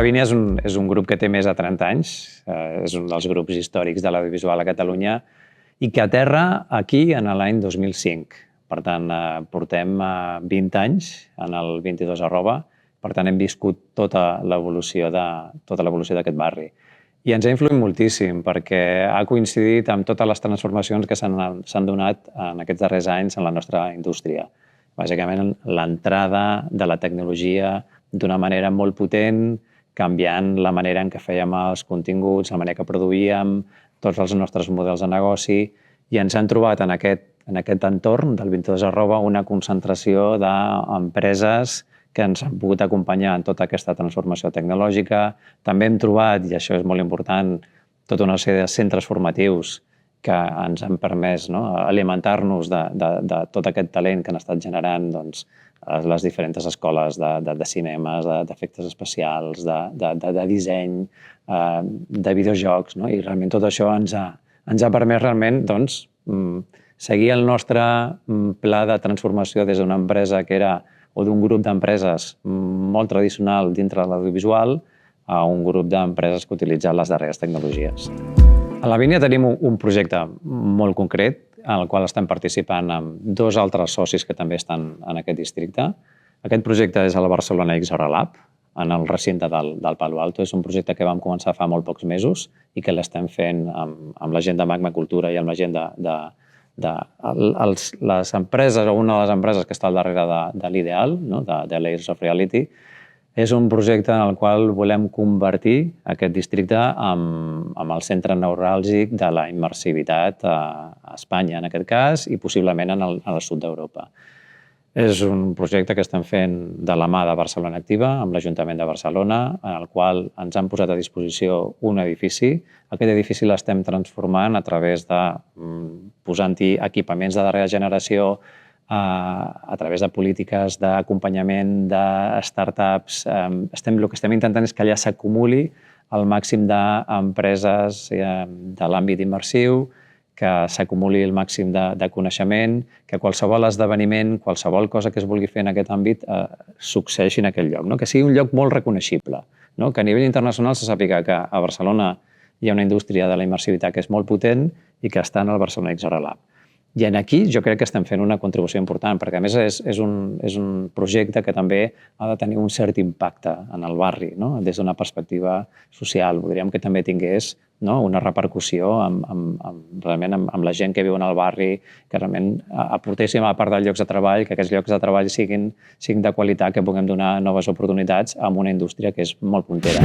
Lavínia és un grup que té més de 30 anys, és un dels grups històrics de l'audiovisual a Catalunya i que aterra aquí en l'any 2005. Per tant, portem 20 anys en el 22@, per tant, hem viscut tota l'evolució d'aquest barri. I ens ha influït moltíssim perquè ha coincidit amb totes les transformacions que s'han donat en aquests darrers anys en la nostra indústria. Bàsicament, l'entrada de la tecnologia d'una manera molt potent, canviant la manera en què fèiem els continguts, la manera que produïem, tots els nostres models de negoci, i ens han trobat en aquest entorn del 22@ una concentració d'empreses que ens han pogut acompanyar en tota aquesta transformació tecnològica. També hem trobat, i això és molt important, tota una sèrie de centres formatius que ens han permès alimentar-nos de tot aquest talent que han estat generant les diferents escoles de cinemes, d'efectes especials, de disseny, de videojocs, i realment tot això ens ha permès realment seguir el nostre pla de transformació des d'una empresa que era, o d'un grup d'empreses molt tradicional dintre de l'audiovisual, a un grup d'empreses que utilitzen les darreres tecnologies. A Lavínia tenim un projecte molt concret en el qual estem participant amb 2 altres socis que també estan en aquest districte. Aquest projecte és el Barcelona XR Lab, en el recinte del Palo Alto. És un projecte que vam començar fa molt pocs mesos i que l'estem fent amb la gent de Magma Cultura i amb la gent de les empreses, o una de les empreses que està al darrere de l'Ideal, de Layers of Reality. És un projecte en el qual volem convertir aquest districte en el centre neuràlgic de la immersivitat a Espanya, en aquest cas, i possiblement al sud d'Europa. És un projecte que estem fent de la mà de Barcelona Activa, amb l'Ajuntament de Barcelona, en el qual ens han posat a disposició un edifici. Aquest edifici l'estem transformant a través de posant-hi equipaments de darrera generació, a través de polítiques d'acompanyament de startups. El que estem intentant és que allà s'acumuli el màxim d'empreses de l'àmbit immersiu, que s'acumuli el màxim de coneixement, que qualsevol esdeveniment, qualsevol cosa que es vulgui fer en aquest àmbit succeeixi en aquell lloc, que sigui un lloc molt reconeixible, que a nivell internacional se sàpiga que a Barcelona hi ha una indústria de la immersivitat que és molt potent i que està en el Barcelona XR Lab. I aquí jo crec que estem fent una contribució important, perquè a més és un projecte que també ha de tenir un cert impacte en el barri, des d'una perspectiva social. Voldríem que també tingués una repercussió realment amb la gent que viu en el barri, que realment aportéssim a part dels llocs de treball, que aquests llocs de treball siguin de qualitat, que puguem donar noves oportunitats amb una indústria que és molt puntera.